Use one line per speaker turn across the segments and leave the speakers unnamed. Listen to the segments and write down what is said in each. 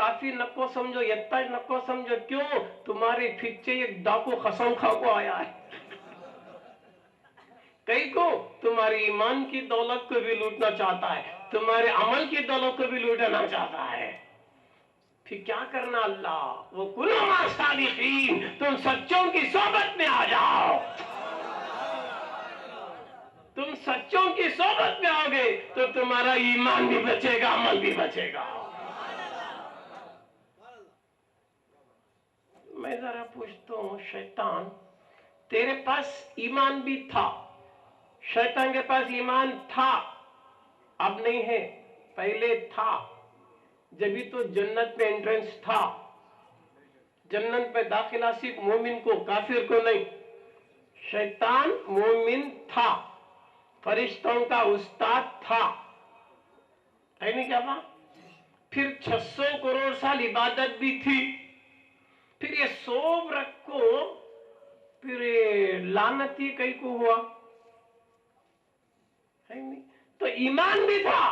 کافی نکو سمجھو، یتج نکو سمجھو. کیوں؟ تمہارے پیچھے ایک ڈاکو قسم کھا کو آیا ہے. کئی کو تمہاری ایمان کی دولت کو بھی لوٹنا چاہتا ہے، تمہارے عمل کی دولت کو بھی لوٹنا چاہتا ہے. پھر کیا کرنا؟ اللہ وہ کلوا مع الصادقین، تم سچوں کی صحبت میں آ جاؤ. تم سچوں کی صحبت میں آؤ گے تو تمہارا ایمان بھی بچے گا، عمل بھی بچے گا. میں ذرا پوچھتا ہوں، شیطان تیرے پاس ایمان بھی تھا، شیطان کے پاس ایمان تھا، اب نہیں ہے، پہلے تھا. جبھی تو جنت میں انٹرنس تھا. جنت میں داخلہ صرف مومن کو، کافر کو نہیں. شیطان مومن تھا، فرشتوں کا استاد تھا، ہے نہیں کیا بات؟ پھر 600 کروڑ سال عبادت بھی تھی. پھر یہ سوب رکھو، پھر لعنتی کئی کو ہوا، ہے نہیں؟ تو ایمان بھی تھا،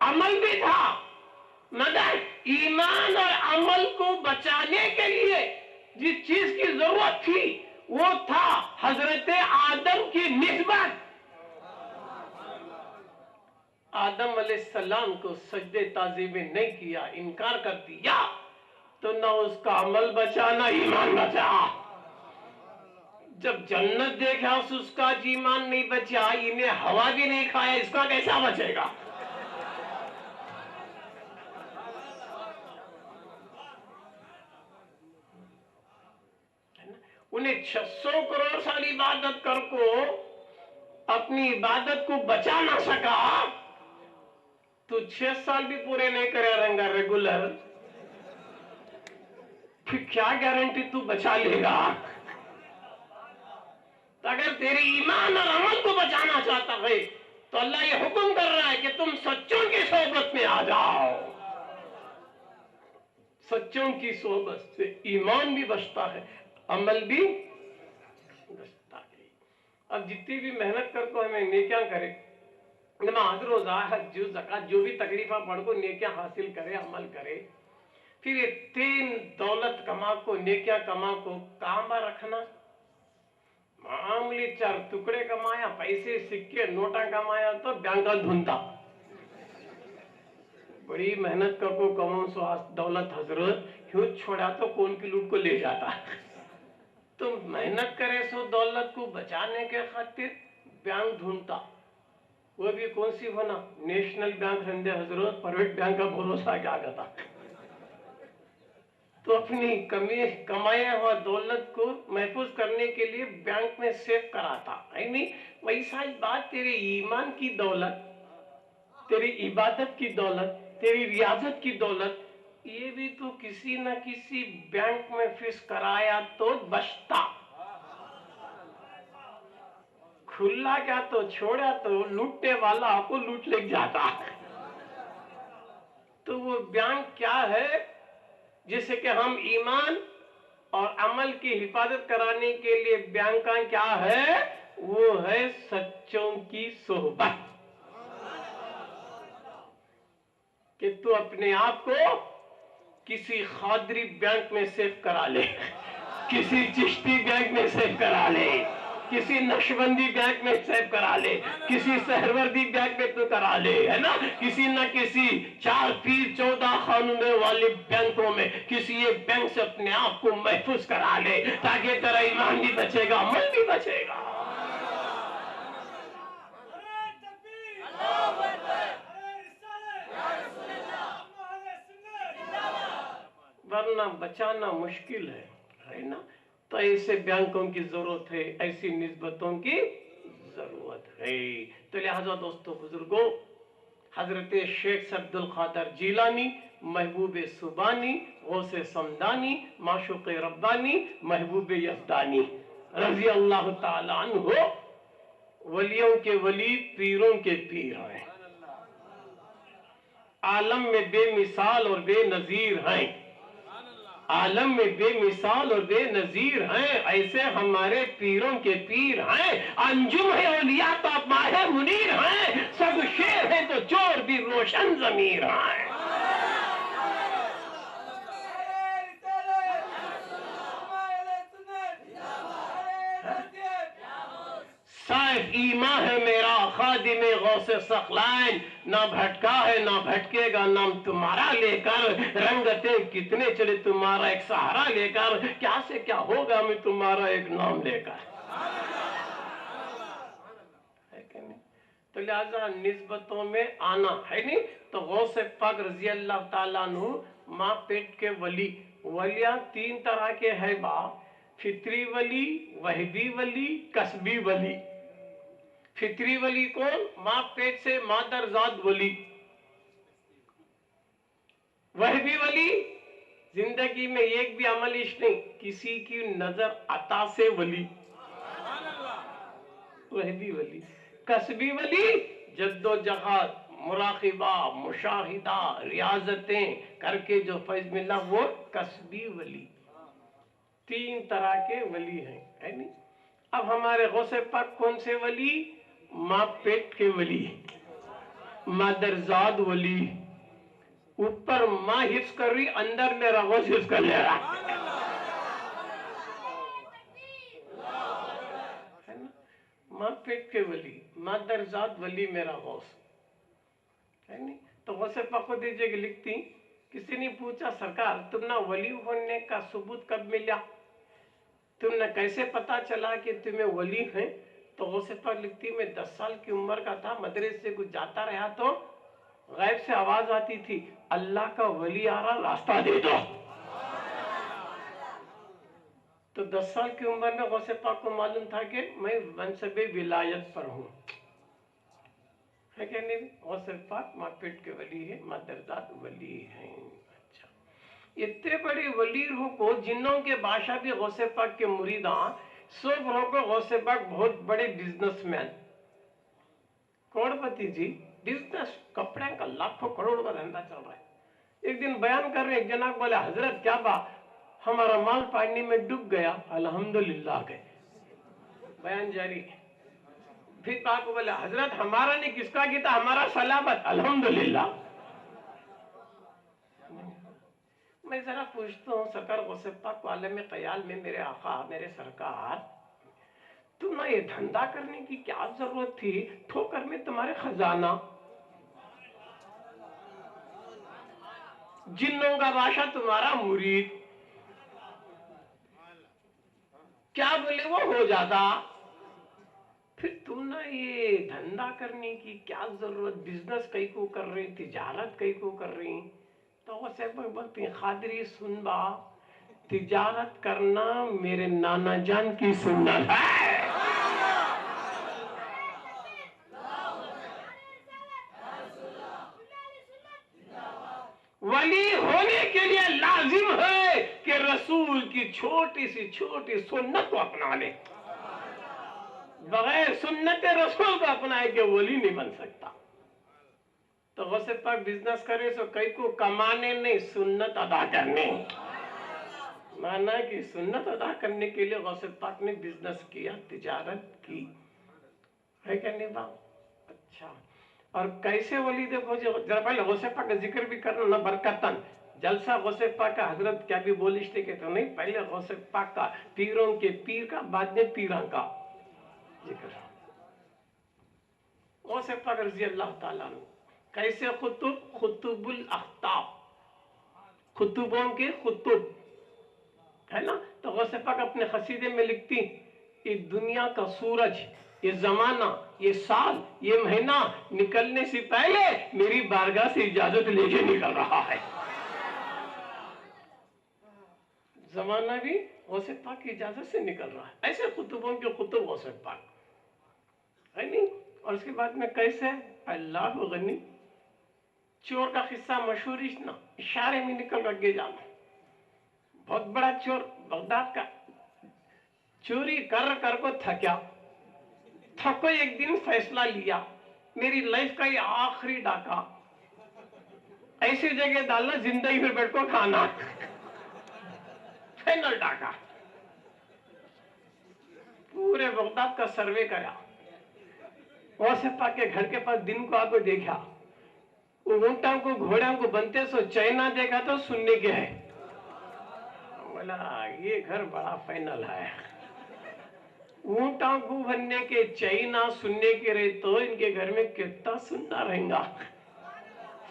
عمل بھی تھا، مگر ایمان اور عمل کو بچانے کے لیے جس چیز کی ضرورت تھی وہ تھا حضرت آدم کی نسبت. آدم علیہ السلام کو سجدے تعظیم نہیں کیا، انکار کر دیا، تو نہ اس کا عمل بچا نہ ایمان بچا. جب جنت دیکھا اس کا ایمان نہیں بچا، انہیں ہوا بھی نہیں کھایا، اس کا کیسا بچے گا؟ انہیں 600 کروڑ سال عبادت کر کو اپنی عبادت کو بچا نہ سکا، تو 6 سال بھی پورے نہیں کرے رہیں گا ریگولر، پھر کیا گارنٹی تو بچا لے گا؟ تو اگر تیری ایمان اور عمل کو بچانا چاہتا ہے تو اللہ یہ حکم کر رہا ہے کہ تم سچوں کی صحبت میں آ جاؤ. سچوں کی صحبت سے ایمان بھی بچتا ہے، عمل بھی بچتا ہے. اب جتنی بھی محنت کر کو ہمیں نیکیاں کرے، نماز روزہ حج زکات جو بھی تکلیفہ پڑھ کو نیکیاں حاصل کرے، عمل کرے، پھر یہ 3 دولت کما کو، نیکیاں کما کو کام رکھنا. معاملی 4 ٹکڑے کمایا، پیسے سکے نوٹا کمایا تو بینکا دھنتا. بڑی محنت کر کو کمون سو دولت حضرت کیوں چھوڑا تو کون کی لوٹ کو لے جاتا. تو محنت کرے سو دولت کو بچانے کے خاطر بینک ڈھونڈتا، وہ بھی کون سی ہونا؟ نیشنل بینک رہندے حضرت، پرائیویٹ بینک کا بھروسہ کیا کرتا. تو اپنی کمایا ہوا دولت کو محفوظ کرنے کے لیے بینک میں سیو کراتا، ہے نہیں؟ ویسا ہی بات تیرے ایمان کی دولت، تیری عبادت کی دولت، تیری ریاضت کی دولت، یہ بھی تو کسی نہ کسی بینک میں فکس کرایا تو بچتا. کھلا کیا تو چھوڑا تو لوٹنے والا آپ کو لوٹ لے جاتا. تو وہ بینک کیا ہے جسے کہ ہم ایمان اور عمل کی حفاظت کرانے کے لیے بینک کا کیا ہے؟ وہ ہے سچوں کی صحبت. کہ تو اپنے آپ کو کسی خادری بینک میں سیو کرا لے، کسی چشتی بینک میں سیو کرا لے، کسی نقشبندی بینک میں سیو کرا لے، کسی سہروردی بینک میں تو کرا لے، ہے نا؟ کسی نہ کسی 4 پیر 14 خانوں والے بینکوں میں کسی ایک بینک سے اپنے آپ کو محفوظ کرا لے، تاکہ تیرا ایمان بھی بچے گا، عمل بھی بچے گا. ورنہ بچانا مشکل ہے نا؟ تو ایسے بینکوں کی ضرورت ہے، ایسی نسبتوں کی ضرورت ہے. تو لہذا دوستو بزرگوں، حضرت شیخ عبد القادر جیلانی، محبوب سبانی، غوث سمدانی، معشوق ربانی، محبوب یزدانی رضی اللہ تعالی عنہ ولیوں کے ولی، پیروں کے پیر ہیں، عالم میں بے مثال اور بے نظیر ہیں، عالم میں بے مثال اور بے نظیر ہیں. ایسے ہمارے پیروں کے پیر ہیں، انجم ہے اولیاء تو ماہ منیر ہیں، سب شیر ہیں تو چور بھی روشن ضمیر ہیں. लाइफ ईमा है मेरा खादिम गौस सखलाइन, ना भटका है ना भटकेगा नाम तुम्हारा लेकर, रंगते कितने चले तुम्हारा एक सहारा लेकर, क्या से क्या होगा मैं तुम्हारा एक नाम लेकर। है कि नहीं? तो लिहाजा निस्बतों में आना है नहीं। तो गौस पाक रजी अल्लाह ताला अन्हु माँ पेट के वली, वलिया तीन तरह के है बा, फित्री वली, वहबी वली, कसबी वली। फित्री वली कौन? माँ पेट से मादरजाद वली। वहबी वली जिंदगी में एक भी अमल इश नहीं, किसी की नजर अता से वली, वहबी वली। कसबी वली जद्दोजहद, मुराकिबा, मुशाहिदा, रियाजतें करके जो फैज मिला वो कसबी वली। तीन तरह के वली हैं, है नहीं। अब हमारे गौसे पाक कौन से वली? माँ पेट के वली, मादरजाद वली। ऊपर माँ हिफ्ज कर रही, अंदर मेरा गौस हिफ्ज कर ले रहा है ना। माँ पेट के वली, मादरजाद वली मेरा गौस, है नहीं। तो गौसे पाक को दीजिए कि लिखती, किसी ने पूछा सरकार तुमने वली होने का सबूत कब मिला, तुमने कैसे पता चला कि तुम्हें वली है? तो गौसे पाक लिखती, मैं 10 साल की उम्र का था, मदरसे से कुछ जाता रहा तो गैब से आवाज आती थी, अल्लाह का वली आ रहा, रास्ता दे दो। तो 10 साल की उम्र में गौसे पाक को मालूम था कि मैं मनसबे विलायत पर हूँ, है क्या नहीं। गौसे पाक माँ पेट के वली है, मादरजाद वली है। अच्छा, इतने बड़े वली को जिन्नों के बादशाह भी गौसे पाक के मुरीदा, सब को गौसे पाक बहुत बड़े बिजनेसमैन, करोड़पति जी, बिजनेस कपड़े का लाखों करोड़ का धंधा चल रहा है। एक दिन बयान कर रहे, एक जनाब बोले हजरत क्या बात, हमारा माल पानी में डूब गया, अल्हम्दुलिल्लाह गए। बयान जारी। फिर पाक बोले हजरत हमारा नहीं, किसका किया, हमारा सलामत, अल्हम्दुलिल्लाह। मैं जरा पूछता हूँ सरकार गौसे पाक को आलम क़याल में, मेरे आका मेरे सरकार, तुम्हें ये धंधा करने की क्या जरूरत थी, ठोकर में तुम्हारे खजाना, जिन्नों का बादशाह तुम्हारा मुरीद, क्या बोले वो हो जाता, फिर तुमने ये धंधा करने की क्या जरूरत, बिजनेस कई को कर रही, तिजारत कई को कर रही। तो वो सब बोलती खादरी सुन बा, तिजारत करना मेरे नाना जान की सुन्नत है। वली होने के लिए लाजिम है कि रसूल की छोटी सी सुन्नत को अपना ले, बगैर सुन्नत रसूल को अपनाए के वली नहीं बन सकता। तो गौसे पाक बिजनेस करे तो कई को कमाने नहीं, सुन्नत अदा करने, माना कि सुन्नत अदा करने के लिए गौसे पाक ने बिजनेस किया, तिजारत की, है क्या नहीं बात। अच्छा, और कैसे वली देखो जी, जरा पहले गौसे पाक का जिक्र भी करना ना, बरकतन जलसा गौसे पाक का हजरत क्या भी बोलिश के तो नहीं, पहले गौसे पाक का पीरों के पीर का, बाद में पीरा का जिक्र। गौसे पाक रजी अल्लाह ताला कैसे खुतुब, खुतुबुल अख्ताब, खुतुबों के खुतुब, है ना। तो गौसे पाक अपने खसीदे में लिखती, ये दुनिया का सूरज, ये जमाना, ये साल, ये महीना निकलने से पहले मेरी बारगाह से इजाजत लेके निकल रहा है। जमाना भी गौसे पाक की इजाजत से निकल रहा है। ऐसे खुतुबों के खुतुब गौसे पाक, है नहीं। और उसके बाद में कैसे अल्लाह गनी, चोर का किस्सा मशहूर ना, इशारे में निकल आगे जाना। बहुत बड़ा चोर बगदाद का, चोरी कर कर को थका, थको एक दिन फैसला लिया, मेरी लाइफ का ये आखिरी डाका, ऐसी जगह डालना जिंदगी में बैठ को खाना, फाइनल डाका। पूरे बगदाद का सर्वे करा, गौसे पाक के घर के पास दिन को आको देखा, ऊंटों को घोड़ों को बनते सो चाइना देखा तो सुनने के है, बोला ये घर बड़ा फाइनल है, ऊंटा को बनने के चाइना सुनने के रहे तो इनके घर में कितना सुनना रहेगा।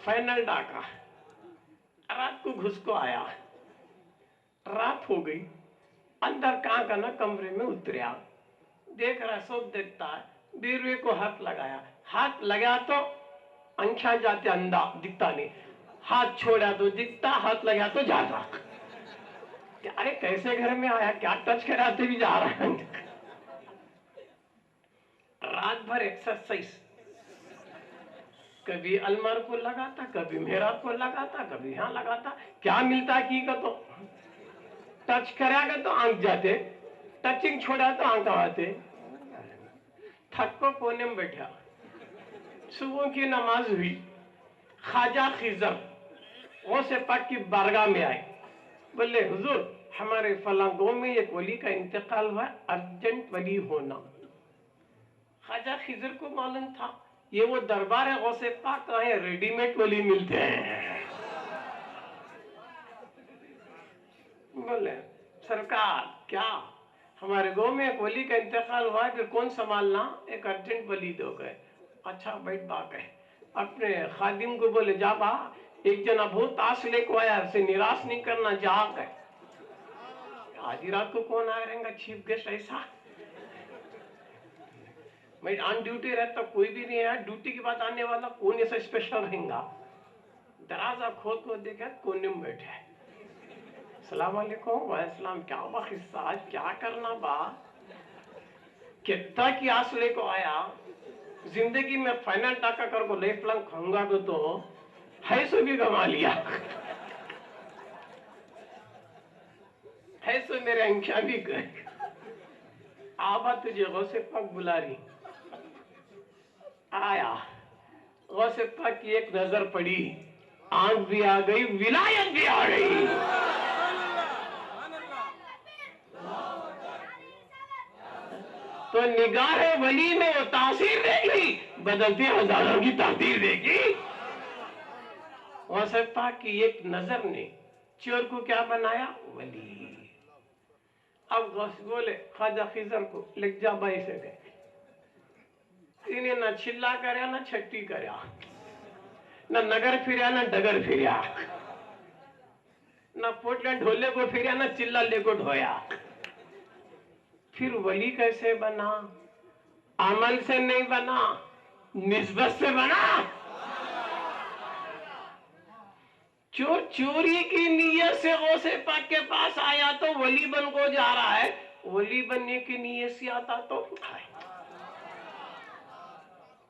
फाइनल डाका रात को घुस को आया, रात हो गई, अंदर कहाँ का ना कमरे में उतरिया, देख रहा सब देखता है, बीरवे को हाथ लगाया, हाथ लगा तो अंशा जाते अंधा दिखता नहीं, हाथ छोड़ा तो दिखता, हाथ लगा तो जाता। अरे कैसे घर में आया, क्या टच कराते भी जा रहा है। रात भर एक्सरसाइज, कभी अलमार को लगाता, कभी मेहराब को लगाता, कभी यहाँ लगाता, क्या मिलता की का तो टच करागा तो आंख जाते, टचिंग छोड़ा तो आंख आते। थक को कोने में बैठा, सुबह की नमाज हुई, ख्वाजा खिजर गौसे पाक की बारगाह में आए, बोले हुजूर हमारे फलां गांव में एक वली का इंतकाल हुआ, अर्जेंट वली होना। ख्वाजा खिजर को मालूम था ये वो दरबार है गौसे पाक का है, रेडीमेड वली मिलते हैं। बोले सरकार क्या हमारे गांव में एक वली का इंतकाल हुआ है, फिर कौन संभालना, एक अर्जेंट वली दो गए। अच्छा बैठ बात है, अपने खादिम को बोले जा बा, एक जना बहुत आस लेको आया, उसे निराश नहीं करना, जा गए। आधी रात को कौन आ रहेगा चीफ गेस्ट ऐसा, मैं ऑन ड्यूटी रहता कोई भी नहीं है, ड्यूटी के बाद आने वाला कौन ऐसा स्पेशल रहेगा। दरवाजा खोल को देखा कोने में बैठे है, सलाम अलैकुम, वालेकुम, क्या बा किस्सा, आज क्या करना बा, कितना की आस लेको आया, जिंदगी में फाइनल टाका कर को लाइफ लॉन्ग खाऊंगा तो है सो भी गवा लिया। है सो मेरे अंशा भी गए। आबा तुझे गौसे पाक बुला रही, आया गौसे पाक की एक नजर पड़ी, आंख भी आ गई, विलायत भी आ गई। तो निगाह वली में वो तासीर देगी, बदलते हजारों की तासीर देगी। गौसे पाक की एक नजर ने चोर को क्या बनाया, वली। अब गौस बोले ख्वाजा खिजर को लिख जा भाई से गए, इन्हें ना चिल्ला करया ना छट्टी करया, ना नगर फिरया ना डगर फिरया, ना पोटला ढोले को फिरया ना चिल्ला लेको ढोया। फिर वली कैसे बना, अमल से नहीं बना, निस्बत से बना। चोर चोरी की नीयत से गौसे पाक के पास आया तो वली बन को जा रहा है, वली बनने की नीयत से आता तो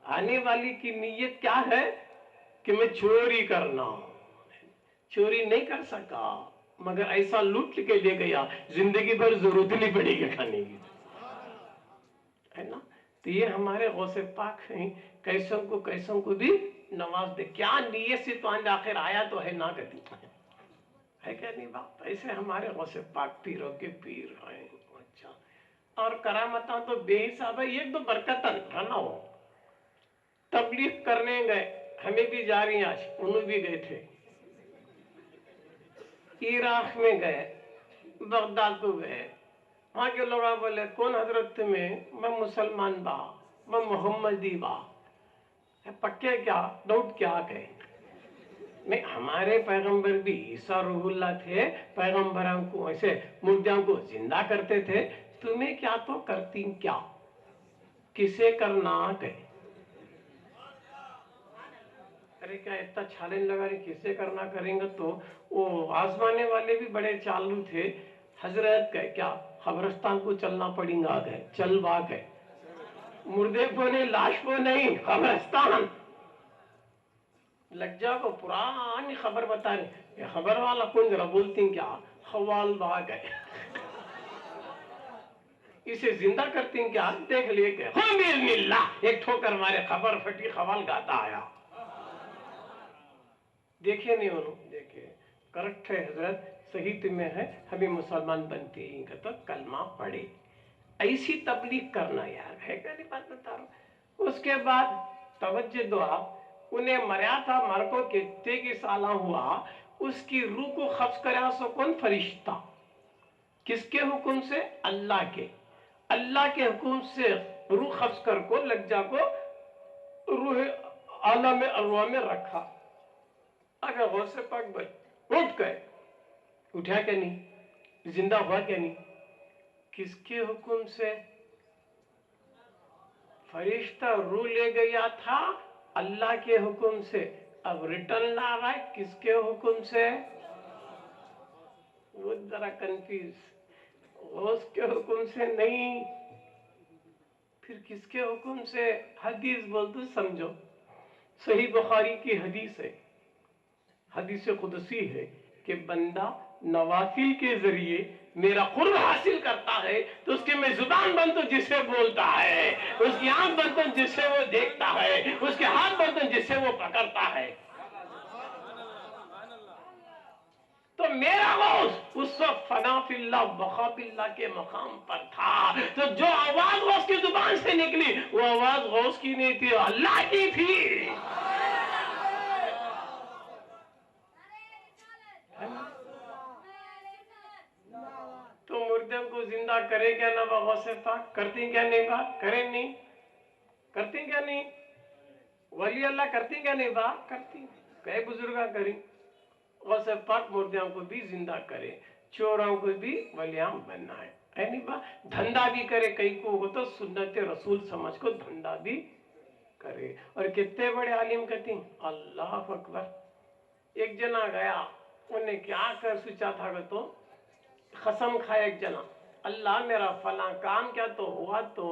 आने वाली की नीयत क्या है कि मैं चोरी करना, चोरी नहीं कर सका मगर ऐसा लूट के ले गया, जिंदगी भर जरूरत नहीं पड़ेगी खाने की, है ना। तो ये हमारे गौसे पाक हैं, कैसों को भी नवाज दे, क्या नीयत से तो आखिर आया तो है ना गति है क्या नहीं बात। ऐसे हमारे गौसे पाक पीरों के पीर हैं। अच्छा, और करामता तो बेहिसाब है, ये तो बरकतन है ना। वो तबलीग करने गए, हमें भी जा रही आज, उन्होंने भी गए थे, इराक में गए, बगदाद को गए, वहां के लोग बोले कौन हजरत में, मैं मुसलमान बा, मैं मोहम्मदी बा, पक्के क्या डाउट क्या कहे, नहीं हमारे पैगंबर भी ईसा रूहुल्लाह थे, पैगंबरों को ऐसे मुर्दों को जिंदा करते थे, तुम्हें क्या तो करती क्या, किसे करना कहे। अरे क्या इतना छालन लगा रही, किसे करना करेंगे। तो वो आजमाने वाले भी बड़े चालू थे, हजरत कहे क्या कब्रिस्तान को चलना पड़ेगा, गए चल बा गए, मुर्दे को नहीं, लाश को नहीं, कब्रिस्तान लग जा को पुरानी खबर बता रहे, खबर वाला कौन जरा बोलती क्या, खवाल बा गए, इसे जिंदा करती क्या, देख लिए एक ठोकर मारे खबर फटी, खवाल गाता आया। देखे नहीं उन्होंने, देखे करेक्ट है हजरत, सही तुम्हें है, हमें मुसलमान बनते ही तो कलमा पढ़े, ऐसी तबलीग करना यार है क्या नहीं बात बता रहा। उसके बाद तवज्जो दो आप, उन्हें मरा था, मर को कितने की साला हुआ, उसकी रूह को खब्ज करा सो कौन, फरिश्ता, किसके हुक्म से, अल्लाह के। اللہ کے حکم سے روح قبض کر کو لگ جا کو روح عالم ارواح میں رکھا. اگر غوث پاک بھائی اٹھ گئے, اٹھا کیا نہیں, زندہ ہوا کیا نہیں, کس کے حکم سے؟ فرشتہ روح لے گیا تھا اللہ کے حکم سے, اب ریٹرن لا رہا ہے کس کے حکم سے؟ وہ ذرا کنفیوز, غوث کے حکم سے نہیں, پھر کس کے حکم سے؟ حدیث بول تو سمجھو, صحیح بخاری کی حدیث ہے, حدیث قدسی ہے کہ بندہ نوافل کے ذریعے میرا قرب حاصل کرتا ہے تو اس کی میں زبان بند تو جس سے بولتا ہے, اس کی آنکھ بند تو جس سے وہ دیکھتا ہے, اس کے ہاتھ بند تو جس سے وہ پکڑتا ہے. تو میرا غوث اس وقت فنا فی اللہ بقا فی اللہ کے مقام پر تھا, تو جو آواز غوث کی زبان سے نکلی وہ آواز غوث کی نہیں تھی, اللہ کی تھی. تو مردے کو زندہ کرے کیا نہ غوث پاک؟ کرتی کیا نہیں بات؟ کریں نہیں, کرتی کیا نہیں, ولی اللہ کرتی کیا نہیں بات؟ کرتی. کئی بزرگاں کریں, غوث پاک مردیاں کو بھی زندہ کرے, چوراں کو بھی ولیاں بننا ہے. نہیں بات دھندا بھی کرے, کئی کو ہو تو سنت رسول سمجھ کو دھندا بھی کرے. اور کتنے بڑے عالم کہتے ہیں اللہ اکبر. ایک جنا گیا, انہیں کیا کر سوچا تھا کہ تو قسم کھایا ایک جنا, اللہ میرا فلاں کام کیا تو ہوا تو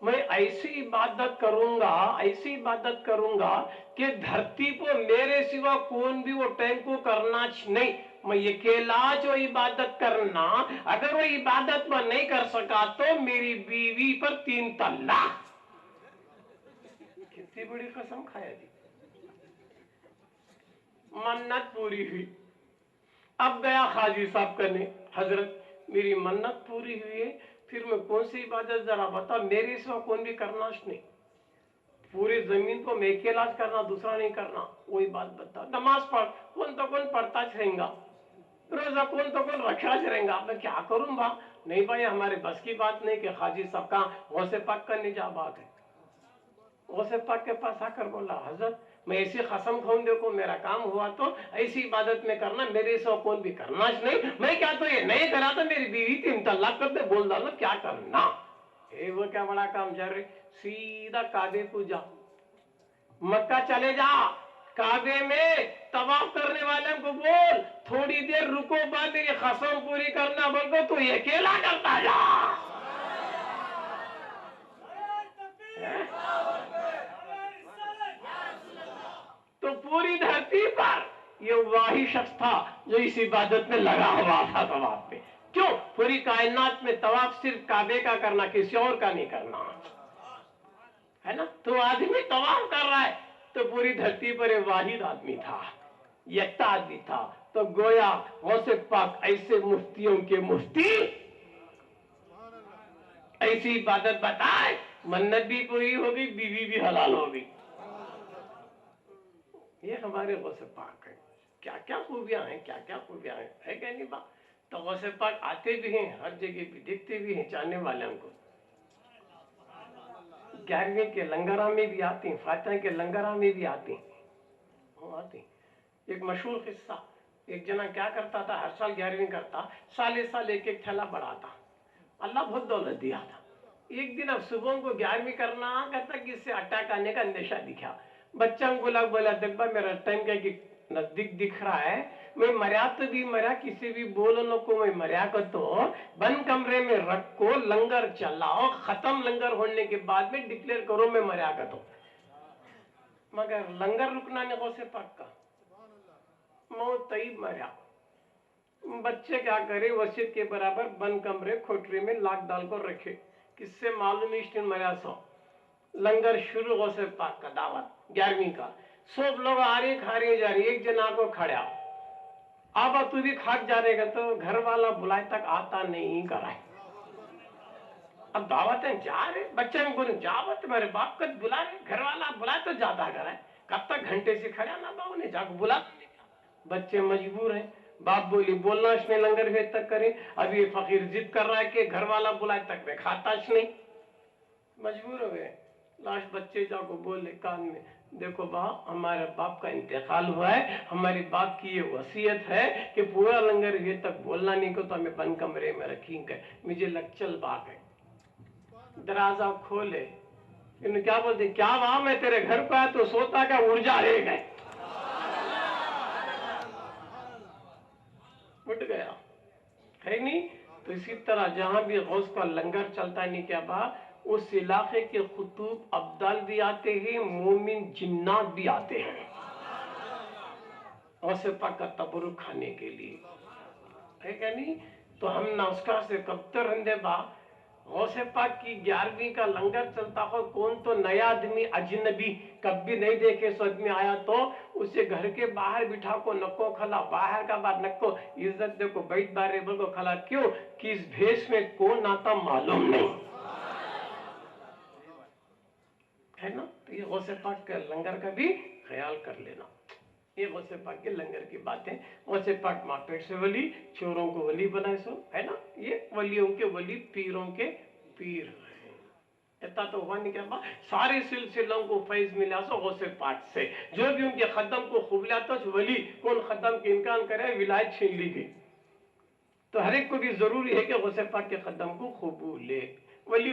میں ایسی عبادت کروں گا, ایسی عبادت کروں گا کہ دھرتی پر میرے سوا کون بھی وہ ٹائم کو کرنا نہیں, میں یہ اکیلا جو عبادت کرنا, اگر وہ عبادت میں نہیں کر سکا تو میری بیوی پر 3 طلاق. کتنی بڑی قسم کھایا جی. منت پوری ہوئی, اب گیا خاجی صاحب کرنے, حضرت میری منت پوری ہوئی ہے, پھر میں کون سی عبادت ذرا بتا, میرے سوا کون بھی کرنا نہیں, پوری زمین کو میں اکیلا کرنا, دوسرا نہیں کرنا, وہی بات بتا. نماز پڑھ, کون تو کون پڑھتا رہیں گا, روزہ کون تو کون رکھا رہیں گا, میں کیا کروں با؟ نہیں بھائی ہمارے بس کی بات نہیں کہ خاجی صاحب کا غوث پاک کا نجا بات ہے. غوث پاک کے پاس آ کر بولا حضرت میں ایسی قسم کھاؤں, دیکھو میرا کام ہوا تو ایسی عبادت میں کرنا, میرے سوا کون بھی کرنا نہیں, میں کیا تو یہ نہیں کرا تو میری بیوی 3 طلاق کر دے, بول ڈالو کیا کرنا. وہ کیا بڑا کام جا رہے, سیدھا کعبے کو جا, مکہ چلے جا, کعبے میں طواف کرنے والوں کو بول تھوڑی دیر رکو, بعد میری قسم پوری کرنا, بول کو تو یہ اکیلا کرتا جا. تو پوری دھرتی پر یہ واحد شخص تھا جو اس عبادت میں لگا ہوا تھا طواف پہ. کیوں؟ پوری کائنات میں طواف صرف کعبے کا کرنا, کسی اور کا نہیں کرنا ہے نا. تو آدمی طواف کر رہا ہے تو پوری دھرتی پر یہ واحد آدمی تھا, یکتا آدمی تھا. تو گویا غوث پاک ایسے مفتیوں کے مفتی, ایسی عبادت بتائے, منت بھی پوری ہوگی, بیوی بھی حلال ہوگی. یہ ہمارے غوث پاک ہیں. کیا کیا خوبیاں ہیں, کیا کیا خوبیاں ہیں, ہے کہ نہیں بات. تو غوث پاک آتے بھی ہیں ہر جگہ بھی, دیکھتے بھی ہیں چاہنے والوں کو. 11ویں کے لنگرہ میں بھی آتے ہیں, فاتحہ کے لنگرہ میں بھی آتے ہیں, وہ آتے ہیں. ایک مشہور قصہ, ایک جنا کیا کرتا تھا, ہر سال 11ویں کرتا, سال ایک تھیلا بڑھاتا. اللہ بہت دولت دیا تھا. ایک دن اب صبح کو 11ویں کرنا کہتا کہ اس سے اٹیک آنے کا اندیشہ دکھا. بچہ کو لگ بولا دیکھا میرا ٹائم کیا کہ نزدیک دکھ رہا ہے, میں مریا تو بھی مریا, کسی بھی بولو کو میں مریا کو تو بند کمرے میں رکھو, لنگر چلاؤ, ختم لنگر ہونے کے بعد میں ڈکلیئر کرو میں مریا کو تو. مگر لنگر رکنا نہیں غوث پاک کا, موت طیب مریا. بچے کیا کرے, وسیعت کے برابر بند کمرے کھوٹری میں لاک ڈال کر رکھے, کس سے معلوم اشتن مریا سو. لنگر شروع غوث پاک کا دعوت 11ویں کا, سب لوگ آ رہے کھا رہے جا رہے, ایک جنا کو کھڑیا, آبا تو بھی کھاک جا رہے گا, تو گھر والا بلائے تک آتا نہیں کرائے. اب دعوت ہیں جا رہے, بچے میں بولے جاوت تمہارے باپ کا بلا رہے, گھر والا بلائے تو جاتا کرائے, کب تک گھنٹے سے کھڑیا نا باؤ نے جا کو بلا. بچے مجبور ہیں, बाप बोली बोलनाश नहीं लंगर भेद तक करें, अब ये फकीर जिद कर रहा है कि घर वाला बुलाए तक मैं खाताश नहीं, मजबूर हो गए। लास्ट बच्चे जाको बोले कान में, देखो बा हमारे बाप का इंतकाल हुआ है, हमारी बाप की ये वसीयत है कि पूरा लंगर ये तक बोलना नहीं को तो हमें बंद कमरे में रखेंगे, मुझे लचल बात है। दरवाजा खोले, इन्हें क्या बोलते, क्या वहां मैं तेरे घर पे आया तो सोता क्या ऊर्जा रह गए, उठ गया है नहीं। तो इसी तरह जहां भी गौस का लंगर चलता है नहीं क्या बा, उस इलाके के खुतूब अब्दाल भी आते हैं, मोमिन जिन्नात भी आते हैं गौसे पाक का तबरुक खाने के लिए, है क्या नहीं। तो हम ना उसका से कब तक रहते बा, गौसे पाक की 11वीं का लंगर चलता हो, कौन तो नया आदमी अजनबी कभी नहीं देखे सो आदमी आया तो उसे घर के बाहर बिठा को नको खला, बाहर का बात नको, इज्जत देखो बैठ बारे को खला, क्यों कि इस भेष में कौन आता मालूम नहीं, है ना। तो ये गौसे पाक के लंगर का भी ख्याल कर लेना। ये गौसे पाक के लंगर की बातें, गौसे पाक मापेट से वली, चोरों को वली बनाए सो, है ना। ये वलियों के वली, पीरों के पीर हैं। इतना तो हुआ नहीं क्या, सारे सिलसिलों को फैज मिला सो गौसे पाक से, जो भी उनके खदम को खुबला तो वली कौन खदम के इनकार करे, विलायत छीन ली गई। तो हर एक को भी जरूरी है कि गौसे पाक के खदम को खूब ले, वली